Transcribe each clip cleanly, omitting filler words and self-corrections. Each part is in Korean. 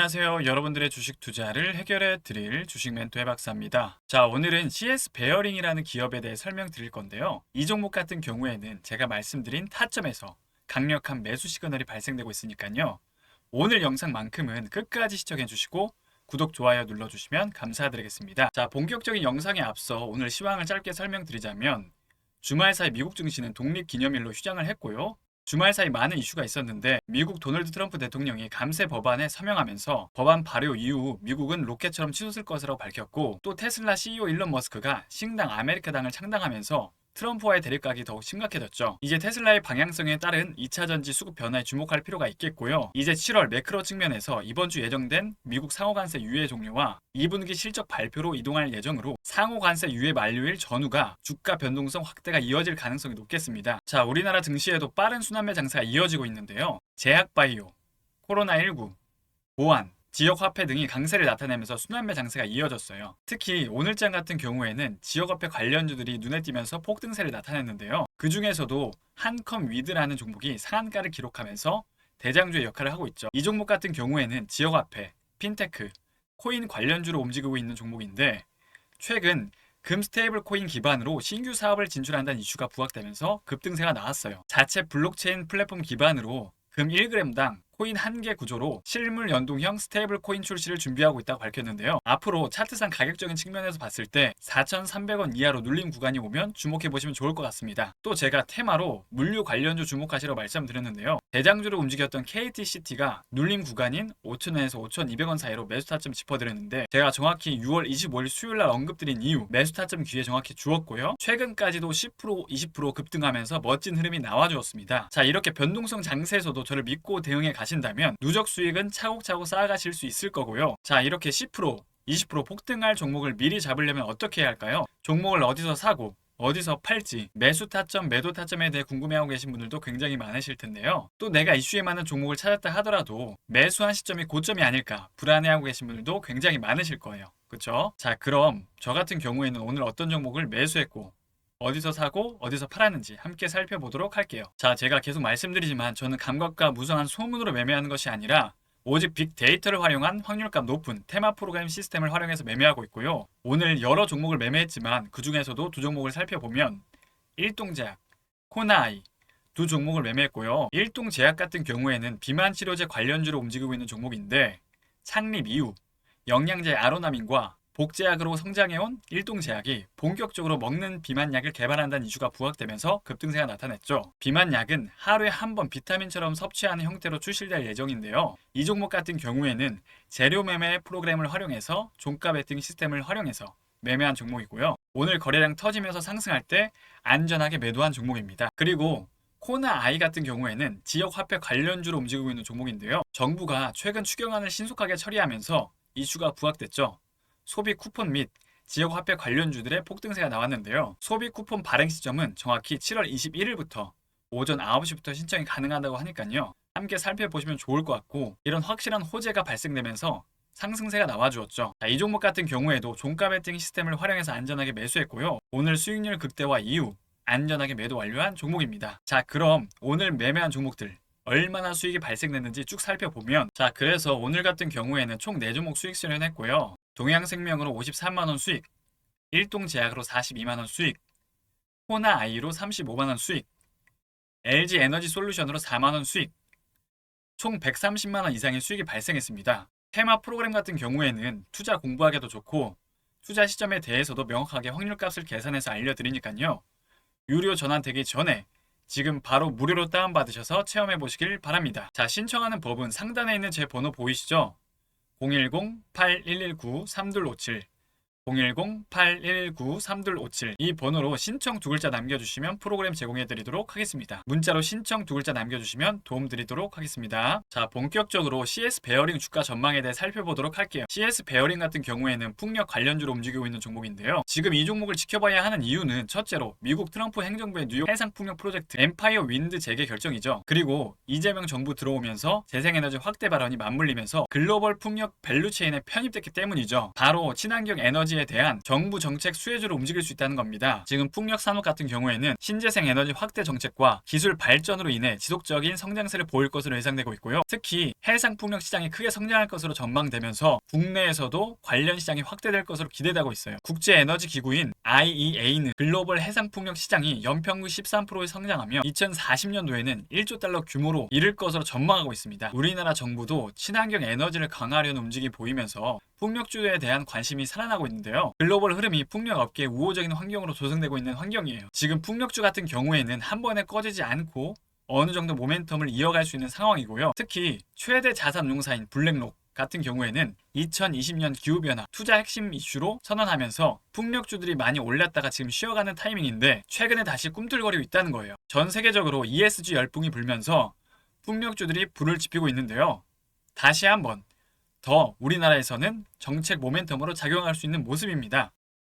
안녕하세요. 여러분들의 주식 투자를 해결해 드릴 주식 멘토의 박사입니다. 자, 오늘은 CS 베어링이라는 기업에 대해 설명드릴 건데요. 이 종목 같은 경우에는 제가 말씀드린 타점에서 강력한 매수 시그널이 발생되고 있으니까요. 오늘 영상만큼은 끝까지 시청해 주시고 구독, 좋아요 눌러주시면 감사드리겠습니다. 자, 본격적인 영상에 앞서 오늘 시황을 짧게 설명드리자면 주말 사이 미국 증시는 독립기념일로 휴장을 했고요. 주말 사이 많은 이슈가 있었는데 미국 도널드 트럼프 대통령이 감세 법안에 서명하면서 법안 발효 이후 미국은 로켓처럼 치솟을 것이라고 밝혔고, 또 테슬라 CEO 일론 머스크가 신당 아메리카당을 창당하면서 트럼프와의 대립각이 더욱 심각해졌죠. 이제 테슬라의 방향성에 따른 2차 전지 수급 변화에 주목할 필요가 있겠고요. 이제 7월 매크로 측면에서 이번 주 예정된 미국 상호관세 유예 종료와 2분기 실적 발표로 이동할 예정으로 상호관세 유예 만료일 전후가 주가 변동성 확대가 이어질 가능성이 높겠습니다. 자, 우리나라 증시에도 빠른 순환매 장세가 이어지고 있는데요. 제약바이오, 코로나19, 보안, 지역화폐 등이 강세를 나타내면서 순환매 장세가 이어졌어요. 특히 오늘장 같은 경우에는 지역화폐 관련주들이 눈에 띄면서 폭등세를 나타냈는데요. 그 중에서도 한컴위드라는 종목이 상한가를 기록하면서 대장주의 역할을 하고 있죠. 이 종목 같은 경우에는 지역화폐, 핀테크, 코인 관련주로 움직이고 있는 종목인데, 최근 금 스테이블 코인 기반으로 신규 사업을 진출한다는 이슈가 부각되면서 급등세가 나왔어요. 자체 블록체인 플랫폼 기반으로 금 1g당 코인 1개 구조로 실물 연동형 스테이블 코인 출시를 준비하고 있다고 밝혔는데요. 앞으로 차트상 가격적인 측면에서 봤을 때 4,300원 이하로 눌림 구간이 오면 주목해보시면 좋을 것 같습니다. 또 제가 테마로 물류 관련주 주목하시라고 말씀드렸는데요. 대장주로 움직였던 KTCT가 눌림 구간인 5,000원에서 5,200원 사이로 매수 타점 짚어드렸는데, 제가 정확히 6월 25일 수요일날 언급드린 이후 매수 타점 기회 정확히 주었고요. 최근까지도 10%, 20% 급등하면서 멋진 흐름이 나와주었습니다. 자, 이렇게 변동성 장세에서도 저를 믿고 대응해 가신다면 누적 수익은 차곡차곡 쌓아가실 수 있을 거고요. 자, 이렇게 10%, 20% 폭등할 종목을 미리 잡으려면 어떻게 해야 할까요? 종목을 어디서 사고 어디서 팔지, 매수 타점, 매도 타점에 대해 궁금해하고 계신 분들도 굉장히 많으실 텐데요. 또 내가 이슈에 맞는 종목을 찾았다 하더라도 매수한 시점이 고점이 아닐까 불안해하고 계신 분들도 굉장히 많으실 거예요. 그쵸? 자, 그럼 저 같은 경우에는 오늘 어떤 종목을 매수했고 어디서 사고 어디서 팔았는지 함께 살펴보도록 할게요. 자, 제가 계속 말씀드리지만 저는 감각과 무성한 소문으로 매매하는 것이 아니라 오직 빅데이터를 활용한 확률값 높은 테마 프로그램 시스템을 활용해서 매매하고 있고요. 오늘 여러 종목을 매매했지만 그 중에서도 두 종목을 살펴보면 일동제약, 코나아이 두 종목을 매매했고요. 일동제약 같은 경우에는 비만치료제 관련주로 움직이고 있는 종목인데, 창립 이후 영양제 아로나민과 복제약으로 성장해온 일동제약이 본격적으로 먹는 비만약을 개발한다는 이슈가 부각되면서 급등세가 나타났죠. 비만약은 하루에 한 번 비타민처럼 섭취하는 형태로 출시될 예정인데요. 이 종목 같은 경우에는 재료 매매 프로그램을 활용해서 종가 베팅 시스템을 활용해서 매매한 종목이고요. 오늘 거래량 터지면서 상승할 때 안전하게 매도한 종목입니다. 그리고 코나아이 같은 경우에는 지역화폐 관련주로 움직이고 있는 종목인데요. 정부가 최근 추경안을 신속하게 처리하면서 이슈가 부각됐죠. 소비 쿠폰 및 지역화폐 관련주들의 폭등세가 나왔는데요. 소비 쿠폰 발행 시점은 정확히 7월 21일부터 오전 9시부터 신청이 가능하다고 하니까요. 함께 살펴보시면 좋을 것 같고, 이런 확실한 호재가 발생되면서 상승세가 나와주었죠. 자, 이 종목 같은 경우에도 종가 베팅 시스템을 활용해서 안전하게 매수했고요. 오늘 수익률 극대화 이후 안전하게 매도 완료한 종목입니다. 자, 그럼 오늘 매매한 종목들 얼마나 수익이 발생됐는지 쭉 살펴보면, 자, 그래서 오늘 같은 경우에는 총 4종목 수익 실현했고요. 동양생명으로 53만원 수익, 일동제약으로 42만원 수익, 코나아이로 35만원 수익, LG에너지솔루션으로 4만원 수익, 총 130만원 이상의 수익이 발생했습니다. 테마 프로그램 같은 경우에는 투자 공부하기도 좋고 투자 시점에 대해서도 명확하게 확률값을 계산해서 알려드리니까요. 유료 전환되기 전에 지금 바로 무료로 다운받으셔서 체험해 보시길 바랍니다. 자, 신청하는 법은 상단에 있는 제 번호 보이시죠? 010-8119-3257 010-8119-3257 이 번호로 신청 두 글자 남겨주시면 프로그램 제공해드리도록 하겠습니다. 문자로 신청 두 글자 남겨주시면 도움드리도록 하겠습니다. 자, 본격적으로 CS 베어링 주가 전망에 대해 살펴보도록 할게요. CS 베어링 같은 경우에는 풍력 관련주로 움직이고 있는 종목인데요. 지금 이 종목을 지켜봐야 하는 이유는 첫째로 미국 트럼프 행정부의 뉴욕 해상풍력 프로젝트 엠파이어 윈드 재개 결정이죠. 그리고 이재명 정부 들어오면서 재생에너지 확대 발언이 맞물리면서 글로벌 풍력 밸류체인에 편입됐기 때문이죠. 바로 친환경 에너지 에너지에 대한 정부 정책 수혜주로 움직일 수 있다는 겁니다. 지금 풍력 산업 같은 경우에는 신재생 에너지 확대 정책과 기술 발전으로 인해 지속적인 성장세를 보일 것으로 예상되고 있고요. 특히 해상 풍력 시장이 크게 성장할 것으로 전망되면서 국내에서도 관련 시장이 확대될 것으로 기대되고 있어요. 국제 에너지 기구인 IEA는 글로벌 해상 풍력 시장이 연평균 13%의 성장하며 2040년도에는 1조 달러 규모로 이를 것으로 전망하고 있습니다. 우리나라 정부도 친환경 에너지를 강화하려는 움직임이 보이면서 풍력주에 대한 관심이 살아나고 있는데요. 글로벌 흐름이 풍력업계의 우호적인 환경으로 조성되고 있는 환경이에요. 지금 풍력주 같은 경우에는 한 번에 꺼지지 않고 어느 정도 모멘텀을 이어갈 수 있는 상황이고요. 특히 최대 자산운용사인 블랙록 같은 경우에는 2020년 기후변화 투자 핵심 이슈로 선언하면서 풍력주들이 많이 올랐다가 지금 쉬어가는 타이밍인데 최근에 다시 꿈틀거리고 있다는 거예요. 전 세계적으로 ESG 열풍이 불면서 풍력주들이 불을 지피고 있는데요. 다시 한번 더 우리나라에서는 정책 모멘텀으로 작용할 수 있는 모습입니다.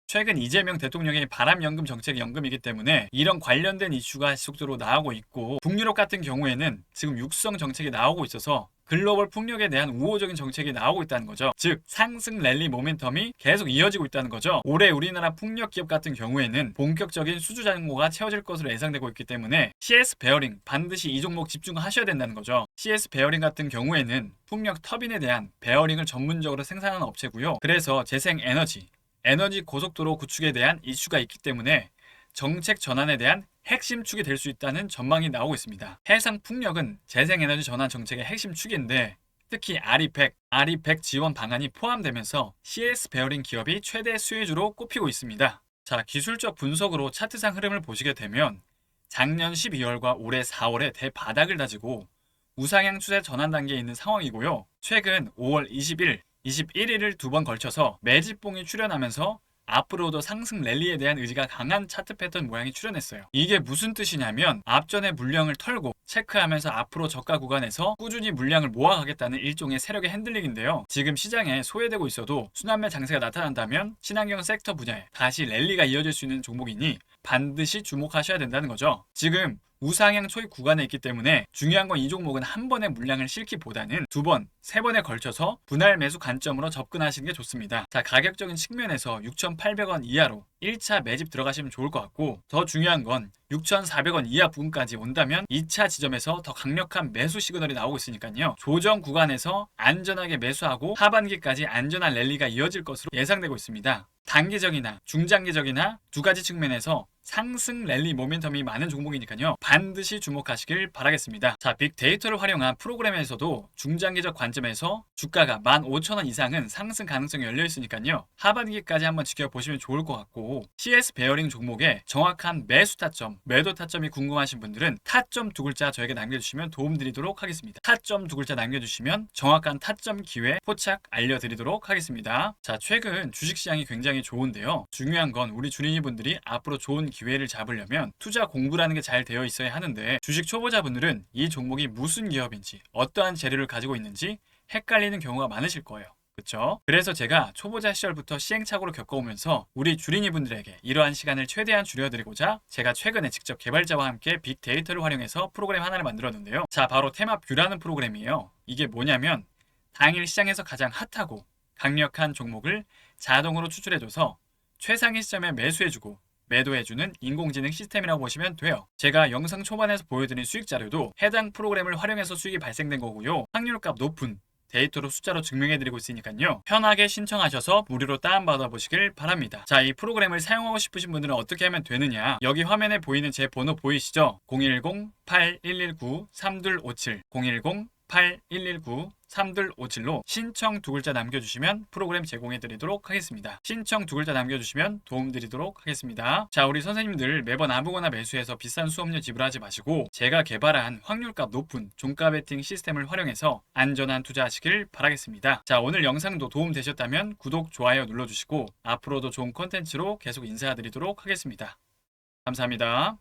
최근 이재명 대통령의 바람연금 정책이 연금이기 때문에 이런 관련된 이슈가 지속적으로 나오고 있고 북유럽 같은 경우에는 지금 육성 정책이 나오고 있어서 글로벌 풍력에 대한 우호적인 정책이 나오고 있다는 거죠. 즉 상승 랠리 모멘텀이 계속 이어지고 있다는 거죠. 올해 우리나라 풍력 기업 같은 경우에는 본격적인 수주 잔고가 채워질 것으로 예상되고 있기 때문에 CS 베어링 반드시 이 종목 집중하셔야 된다는 거죠. CS 베어링 같은 경우에는 풍력 터빈에 대한 베어링을 전문적으로 생산하는 업체고요. 그래서 재생 에너지 고속도로 구축에 대한 이슈가 있기 때문에 정책 전환에 대한 핵심 축이 될 수 있다는 전망이 나오고 있습니다. 해상 풍력은 재생에너지 전환 정책의 핵심 축인데 특히 RE100 지원 방안이 포함되면서 CS 베어링 기업이 최대 수혜주로 꼽히고 있습니다. 자, 기술적 분석으로 차트상 흐름을 보시게 되면 작년 12월과 올해 4월에 대바닥을 다지고 우상향 추세 전환 단계에 있는 상황이고요. 최근 5월 20일, 21일을 두 번 걸쳐서 매집봉이 출현하면서 앞으로도 상승 랠리에 대한 의지가 강한 차트 패턴 모양이 출현했어요. 이게 무슨 뜻이냐면 앞전에 물량을 털고 체크하면서 앞으로 저가 구간에서 꾸준히 물량을 모아가겠다는 일종의 세력의 핸들링인데요. 지금 시장에 소외되고 있어도 순환매 장세가 나타난다면 친환경 섹터 분야에 다시 랠리가 이어질 수 있는 종목이니 반드시 주목하셔야 된다는 거죠. 지금 우상향 초입 구간에 있기 때문에 중요한 건 이 종목은 한 번에 물량을 싣기보다는 두 번, 세 번에 걸쳐서 분할 매수 관점으로 접근하시는 게 좋습니다. 자, 가격적인 측면에서 6,800원 이하로 1차 매집 들어가시면 좋을 것 같고 더 중요한 건 6,400원 이하 부분까지 온다면 2차 지점에서 더 강력한 매수 시그널이 나오고 있으니까요. 조정 구간에서 안전하게 매수하고 하반기까지 안전한 랠리가 이어질 것으로 예상되고 있습니다. 단기적이나 중장기적이나 두 가지 측면에서 상승 랠리 모멘텀이 많은 종목이니까요. 반드시 주목하시길 바라겠습니다. 자, 빅데이터를 활용한 프로그램에서도 중장기적 관점에서 주가가 15,000원 이상은 상승 가능성이 열려 있으니까요. 하반기까지 한번 지켜보시면 좋을 것 같고 CS 베어링 종목의 정확한 매수 타점, 매도 타점이 궁금하신 분들은 타점 두 글자 저에게 남겨주시면 도움드리도록 하겠습니다. 타점 두 글자 남겨주시면 정확한 타점 기회 포착 알려드리도록 하겠습니다. 자, 최근 주식시장이 굉장히 좋은데요. 중요한 건 우리 주린이분들이 앞으로 좋은 기회를 잡으려면 투자 공부라는 게 잘 되어 있어야 하는데 주식 초보자분들은 이 종목이 무슨 기업인지 어떠한 재료를 가지고 있는지 헷갈리는 경우가 많으실 거예요. 그쵸? 그래서 제가 초보자 시절부터 시행착오를 겪어오면서 우리 주린이분들에게 이러한 시간을 최대한 줄여드리고자 제가 최근에 직접 개발자와 함께 빅데이터를 활용해서 프로그램 하나를 만들었는데요. 자, 바로 테마뷰라는 프로그램이에요. 이게 뭐냐면 당일 시장에서 가장 핫하고 강력한 종목을 자동으로 추출해줘서 최상위 시점에 매수해주고 매도해주는 인공지능 시스템이라고 보시면 돼요. 제가 영상 초반에서 보여드린 수익 자료도 해당 프로그램을 활용해서 수익이 발생된 거고요. 확률값 높은 데이터로 숫자로 증명해드리고 있으니까요. 편하게 신청하셔서 무료로 다운받아 보시길 바랍니다. 자, 이 프로그램을 사용하고 싶으신 분들은 어떻게 하면 되느냐? 여기 화면에 보이는 제 번호 보이시죠? 010-8119-3257 010-8119-3257로 신청 두 글자 남겨주시면 프로그램 제공해드리도록 하겠습니다. 신청 두 글자 남겨주시면 도움드리도록 하겠습니다. 자, 우리 선생님들 매번 아무거나 매수해서 비싼 수업료 지불하지 마시고 제가 개발한 확률값 높은 종가 베팅 시스템을 활용해서 안전한 투자하시길 바라겠습니다. 자, 오늘 영상도 도움되셨다면 구독, 좋아요 눌러주시고 앞으로도 좋은 콘텐츠로 계속 인사드리도록 하겠습니다. 감사합니다.